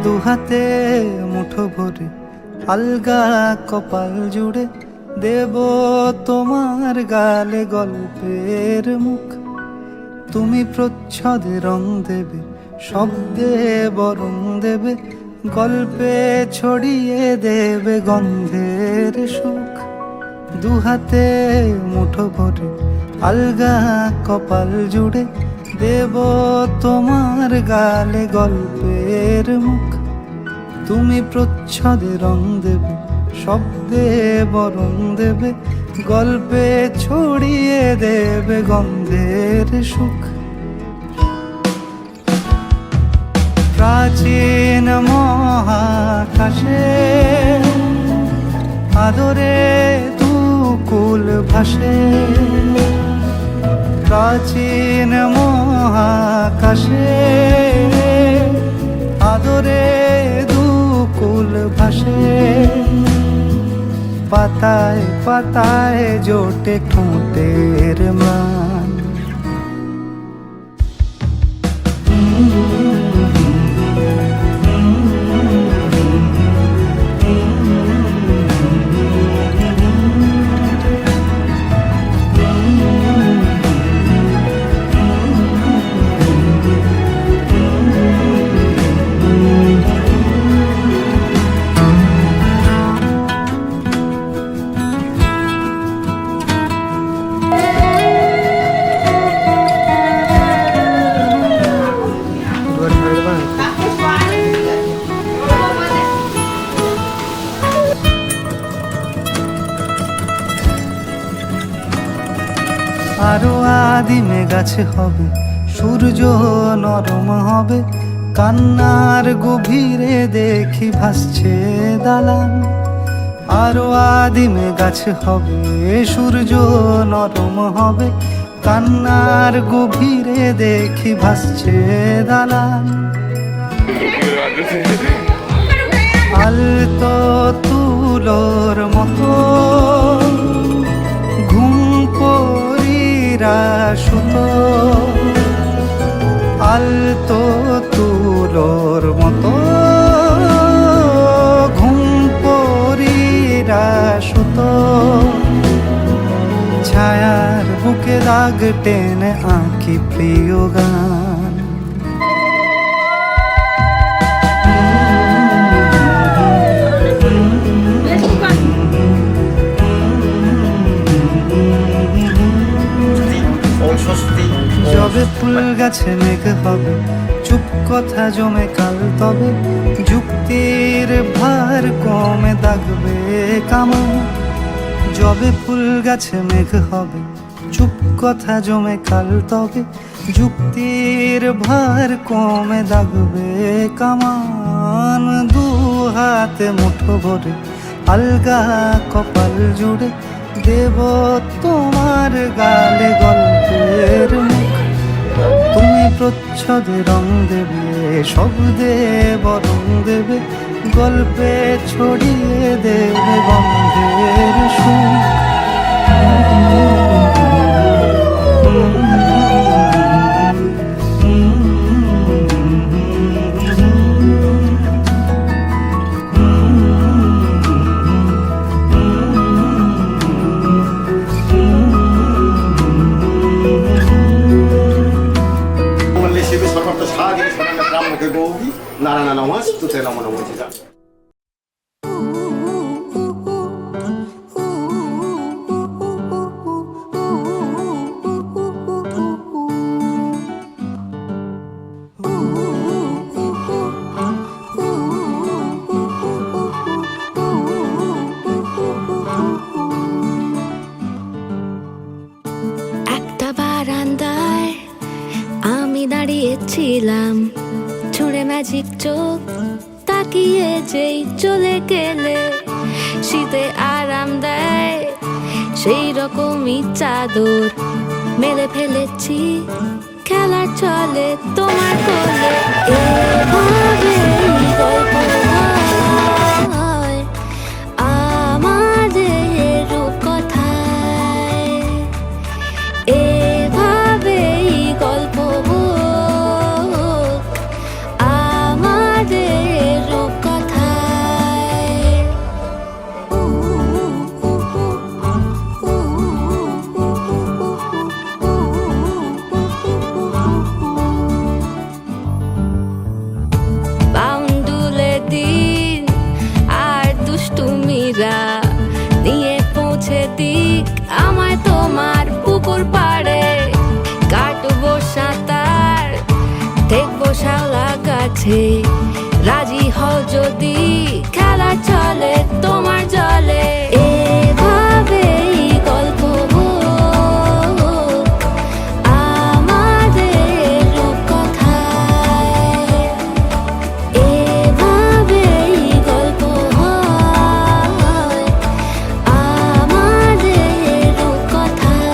দুহাতে মুঠো ভরে আলগা কপাল জুড়ে দেব তোমার গালে গল্পের মুখ। তুমি প্রচ্ছদে রং দেবে, শব্দে বরং দেবে, গল্পে ছড়িয়ে দেবে গন্ধের সুখ। দুহাতে মুঠো ভরে আলগা কপাল জুড়ে দেব তোমার গালে গল্পের মুখ। তুমি প্রচ্ছদে রং দেবে, শব্দে বরং দেবে, গল্পে ছড়িয়ে দেবে গন্ধের সুখ। প্রাচীন মহাকাশে আদরে দুকুল ভাসে, প্রাচীন মহাকাশে আদরে দুকুল ভাসে। পাতায় পাতায় জোটে ঠোঁটের ম্লান, আরো আদিমে গাছে হবে, সূর্য নরম হবে, কান্নার গভীরে দেখি ভাসছে দালান। আরো আদিমে গাছে হবে, সূর্য নরম হবে, কান্নার গভীরে দেখি ভাসছে দালান। আলতো তুলোর মতো ঘুম পরীরা সুতো, আলতো তুলোর মতো ঘুম পরীরা সুতো। ছায়ার বুকে দাগ টেনে আঁকি প্রিয় গান। যবে ফুল গাছে মেঘ হবে, চুপ কথা জমে কাল তবে, যুক্তির ভার কমে দাগবে কামান। যবে ফুল গাছে মেঘ হবে, চুপ কথা জমে কাল তবে, যুক্তির ভার কমে দাগবে কামান। দু হাতে মুঠো ভরে আলগা কপাল জুড়ে দেব তোমার গালে গল্পের মুখ। তুমি প্রচ্ছদে রং দেবে, শব্দে বরং দেবে, গল্পে ছড়িয়ে দেবে গন্ধের সুখ। নমস্তুতে নমো নমঃ। একটা বারান্দায় আমি দাঁড়িয়েছিলাম, ছুঁড়ে ম্যাজিক চোখ তাকিয়ে যেই চলে গেলে, শীতে আরাম দেয় সেই রকমই চাদর মেলে ফেলেছি, খেলা চলে তোমার কোলে। এভাবেই গল্প হয় আমাদের রূপকথায়, এভাবেই গল্প হোক আমাদের রূপকথায়। বাউন্ডুলে দিন আর দুষ্টুমিরা নিয়ে পৌঁছে দিক আমায় তোমার পুকুর পাড়ে, কাটবো সাঁতার দেখবো শাওলা গাছে, রাজি হও যদি খেলা চলে তোমার জলে। এভাবেই গল্প হোক আমাদের রূপকথায়, এভাবেই গল্প হয় আমাদের রূপকথায়।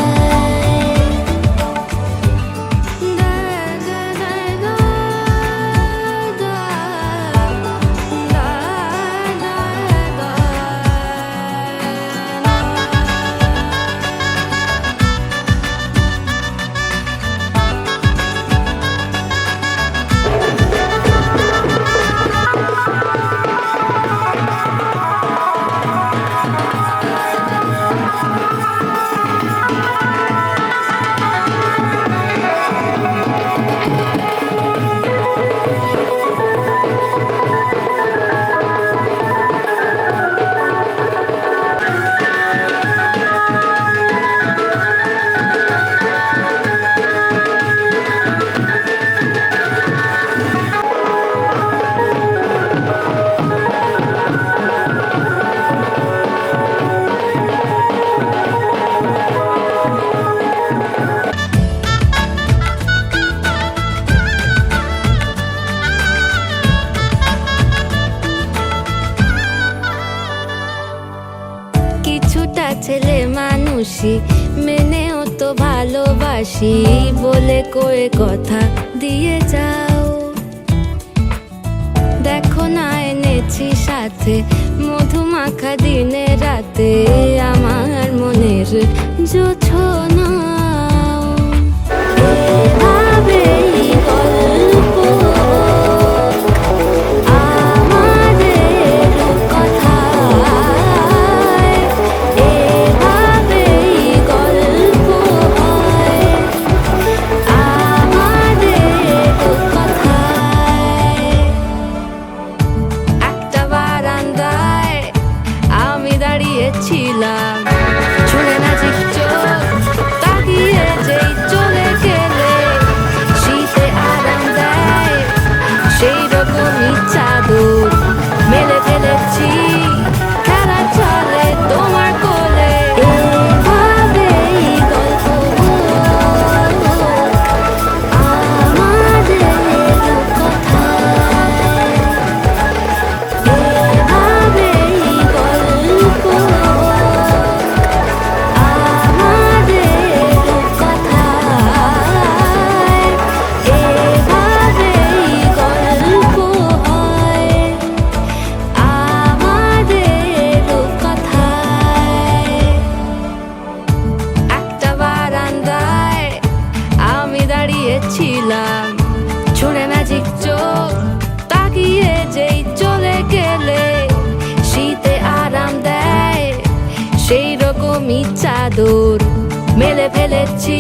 কিছুটা ছেলে মানুষই মেনেও তো ভালোবাসি, বলে কয়ে কথা দিয়ে যাও। দেখো না এনেছি সাথে মধুমাখা দিনে রাতে, আমার মনের জোছনা। এভাবেই গল্প আমাদের রূপকথায়, এভাবেই গল্প হয় আমাদের রূপকথায়। একটা বারান্দায় আমি দাঁড়িয়েছিলাম, ছুঁড়ে ম্যাজিক চোখ তাকিয়ে যেই চলে গেলে, শীতে আরাম দেয় সেই রকমই চাদর মেলে ফেলেছি, খেলা চলে তোমার কোলে। এভাবেই গল্প হোক আমাদের রূপকথায়, এভাবেই গল্প হোক আমাদের রূপকথায়, এভাবেই গল্প হয় আমাদের রূপকথায়। একটা বারান্দায় আমি দাঁড়িয়েছিলাম, ছুঁড়ে ম্যাজিক চোখ তাকিয়ে যেই চলে গেলে, শীতে আরাম দেয় সেই রকমই চাদর মেলে ফেলেছি,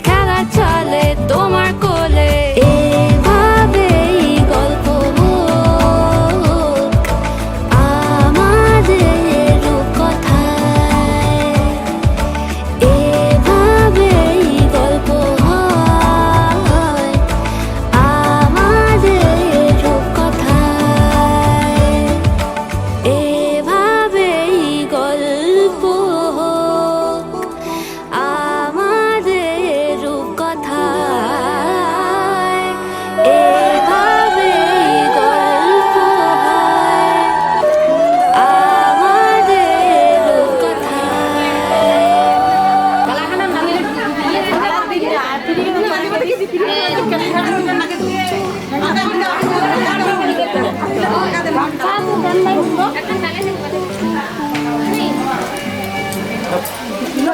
খেলা চলে তোমার কোলে। এভাবেই গল্প হোক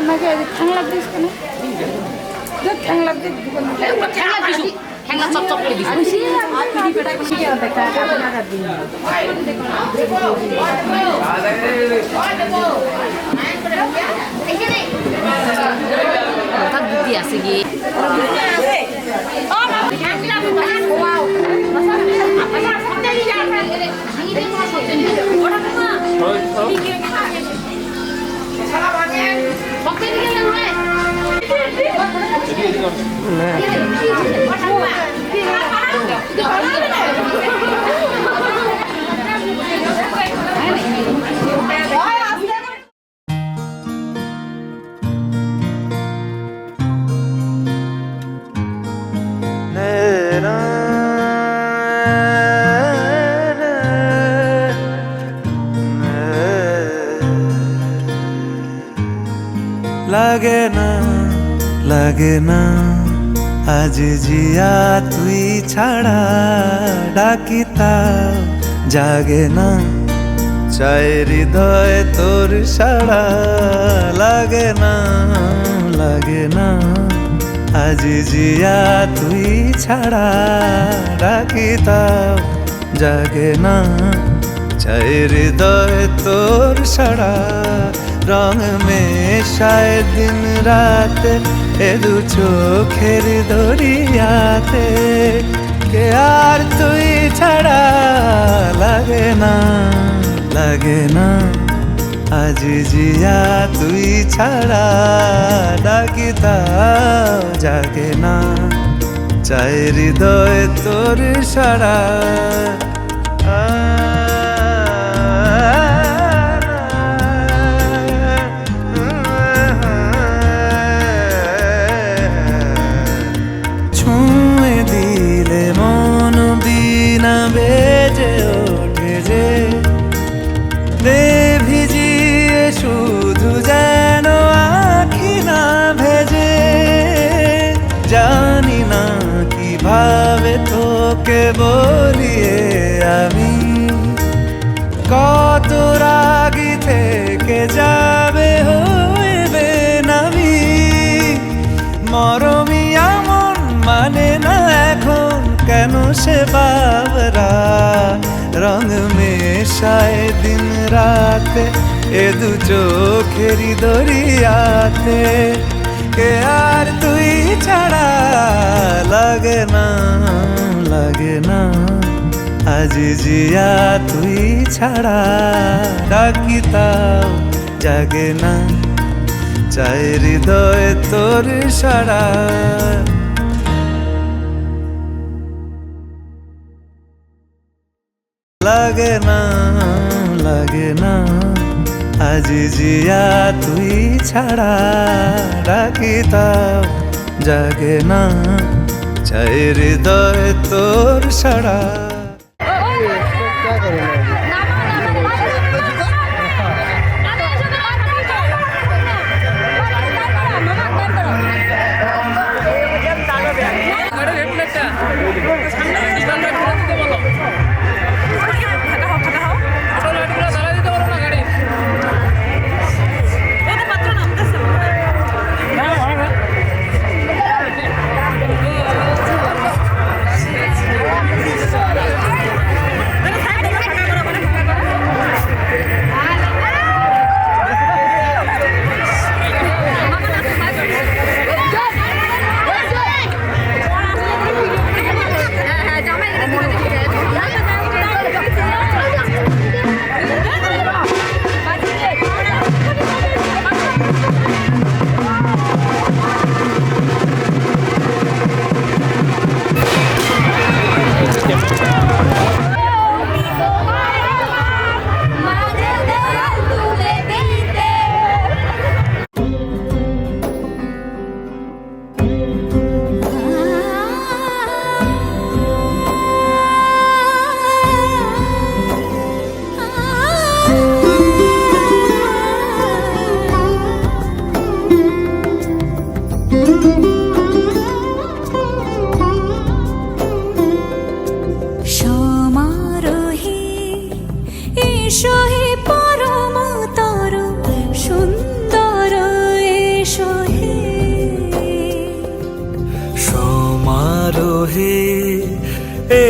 নাকি ঠ্যাংলা দিস কেন ঠ্যাংলা দিস ঠ্যাংলা চপ চপ করে দিস তার বুদ্ধি আছে গিয়ে লাগে না আজ জিয়া তুই ছাড়া ডাকিতা জাগে না চাই হৃদয় তোর সাড়া লাগে না আজ জিয়া তুই ছাড়া ডাকিতা জাগে না চাই হৃদয় তোর সাড়া রং মেশায় দিন রাত এ দু চোখের দরিয়াতে কে আর তুই ছাড়া লাগে না আজ জিয়া তুই ছাড়া ডাকিতা জাগে না চাই হৃদয় তোর সাড়া বেজে ওঠে যে দে ভিজিয়ে শুধু যেন আখি না ভেজে জানি না কিভাবে তোকে বলিয়ে আমি কত রাগি থেকে যাবে হইবে নামি মরমি এমন মানে না এখন কেন সে বাবরা রং মেশায় দিন রাতে এ দু চোখেরি দরিয়াতে কে আর তুই ছাড়া লাগে না আজ জিয়া তুই ছাড়া ডাকিতাও জাগে না চাই হৃদয় তোর সাড়া লাগে না আজ জিয়া তুই ছাড়া ডাকিতাও জাগে না চাই হৃদয় তোর সাড়া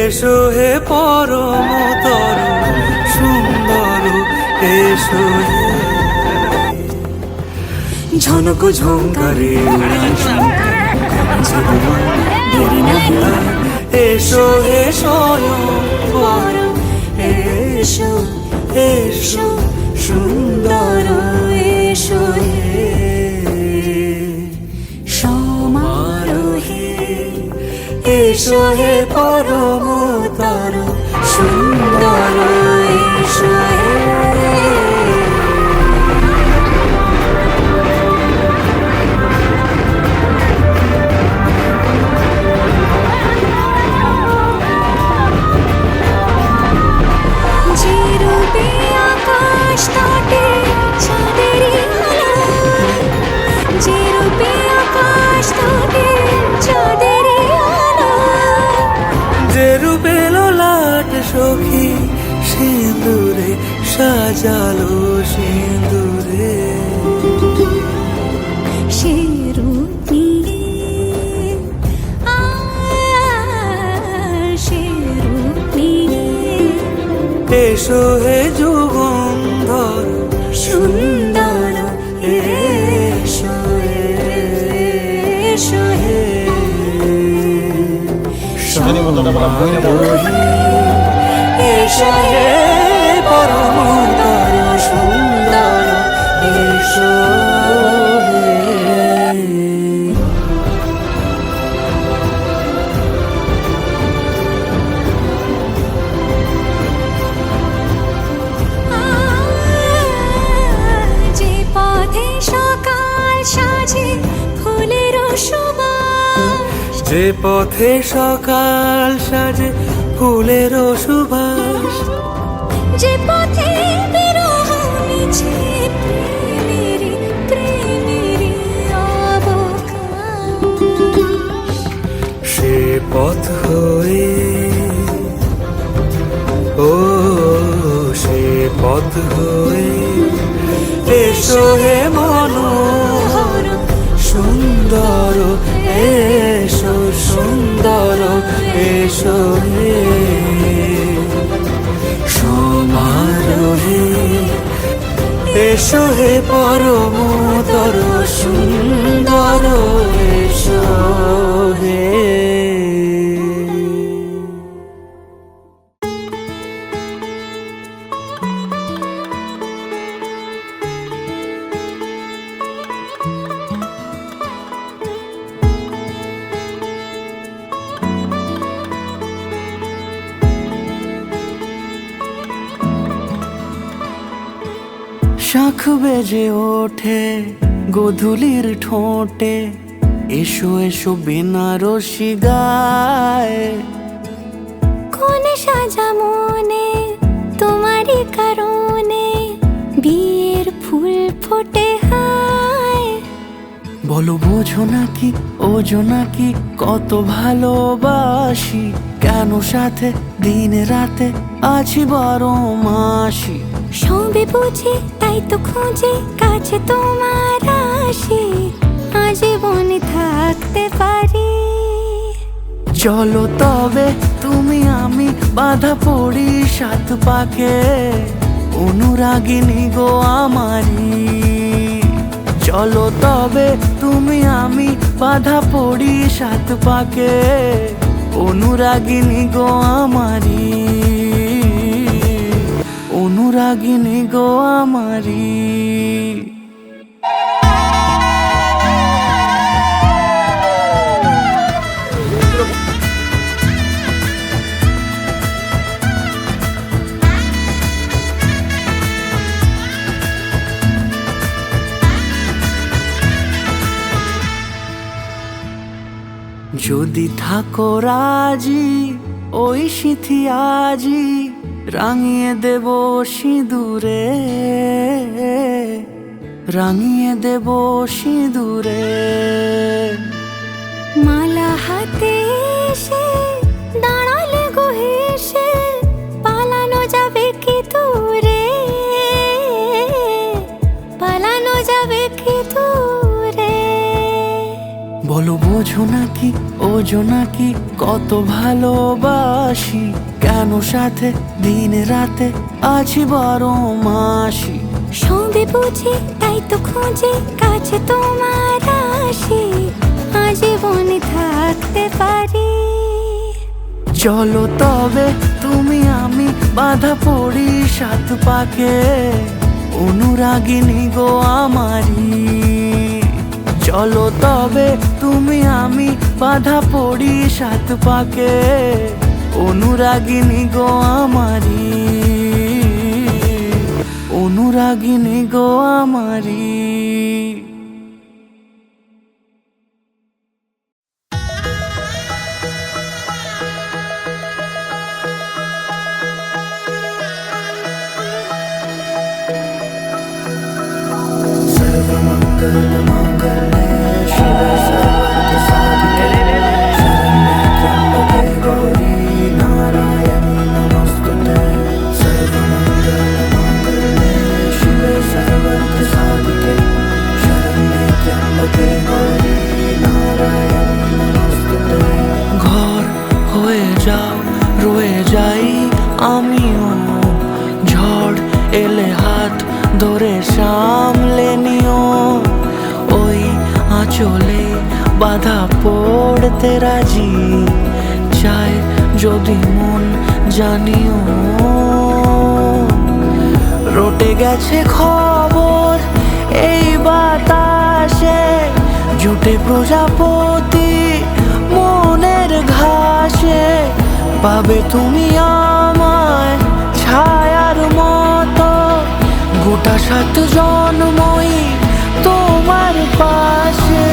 এসো হে পরমতর সুন্দর, এসো হে ঝনক ঝঙ্কারে এসো হে স্বয়ংবর, এসো এসো সুন্দর, এসো হে সমারোহে, এসো হে পরমতর সুন্দর, এসো হে সখী সিঁদুরে সাজালো সিঁদুরে, সে রূপ নিয়ে সে রূপ নিয়ে এসো হে যুগন্ধর সুন্দর, এসো এসো হে সমারোহে, এসো হে পরমতর সুন্দর, এসো হে যে পথে সকাল সাজে ফুলের সুবাস, যে পথে সকাল সাজে ফুলের সুবাস, যে পথে বিরহ মিছে প্রেমেরই প্রেমেরই অবকাশ, সে পথ হয়ে ও সে পথ হয়ে এসো হে মনোহর সুন্দর, এসো সুন্দর, এসো হে সমারোহে, এসো হে পরমতর সুন্দর, এসো হে শাঁখ বেজে ওঠে গোধূলির ঠোঁটে, এসো এসো বেনারসি গায়, কোন সাজা মনে তোমারই কারণে বিয়ের ফুল ফোটে হায়, বলো বোঝো নাকি ওজো নাকি কত ভালোবাসি, কেন সাথে দিন রাতে আছি 12 মাসি, সবে বুঝি তাই তো খুঁজে কাছে তোমার আসি, আজীবন থাকতে পারি। চলো তবে তুমি আমি বাঁধা পড়ি 7 পাকে, অনুরাগিনী গো আমারি, চলো তবে তুমি আমি বাঁধা পড়ি 7 পাকে, অনুরাগিনী গো আমারি, অনুরাগিনী গো আমারি। যদি থাকো রাজি ওই সিঁথি আজি রাঙিয়ে দেব সিঁদুরে, রাঙিয়ে দেব সিঁদুরে, মালা হাতে এসে দাঁড়ালে গো হেসে, পালানো যাবে কি দূরে, পালানো যাবে কি দূরে, বলো বোঝো নাকি ওজো নাকি কত ভালোবাসি, কেন সাথে দিন রাতে আছি 12 মাসি। সবে বুঝি তাই তো খুঁজে কাছে তোমার আসি, আজীবনে থাকতে পারি। চলো তবে তুমি আমি বাঁধা পড়ি 7 পাকে, অনুরাগিনী গো আমারি। চলো তবে তুমি আমি বাঁধা পড়ি 7 পাকে, অনুরাগিনী গো আমারি, অনুরাগিনী গো আমারি। ঘর হয়ে যাও রয়ে যাই আমিও, ঝড় এলে হাত ধরে সামলে নিও। ওই আঁচলে বাধা পড়তে রাজি, চাই যদি মন জানিও। রটে গেছে খবর এই বাতাসে, জুটে প্রজাপতি মনের ঘাসে। পাবে তুমি আমায় ছায়ার মতো, গোটা 7 জন্মই তোমার পাশে।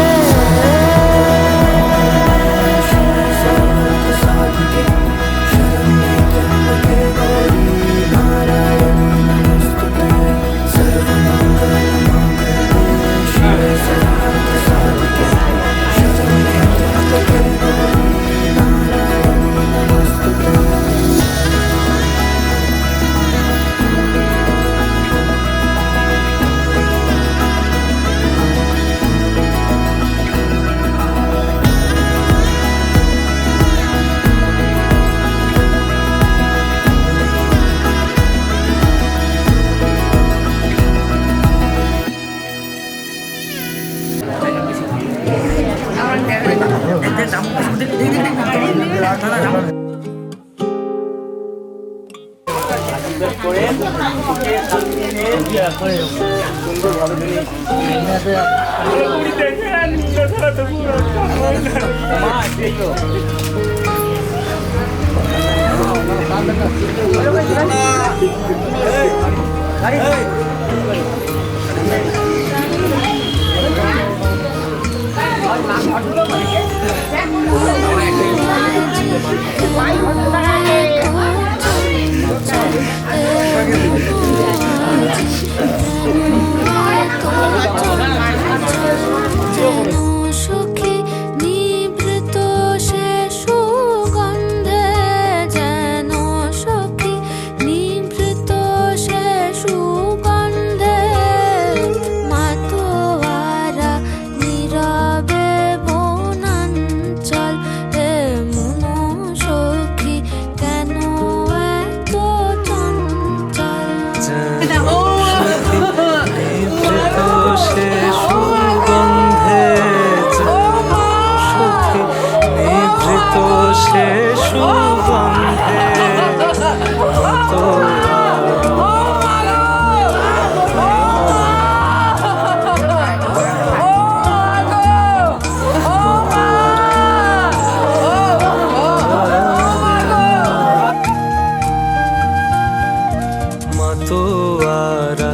মাতোয়ারা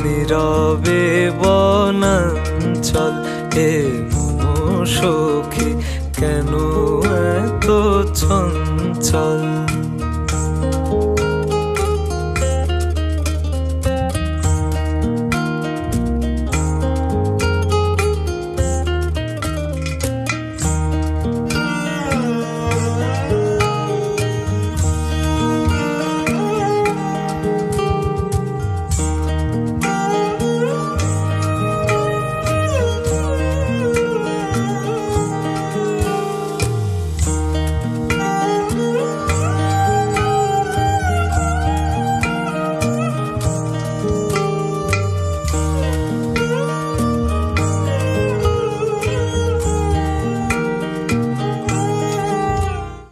নীরবে বনাঞ্চল, এ মন সখী কেন এত চঞ্চল।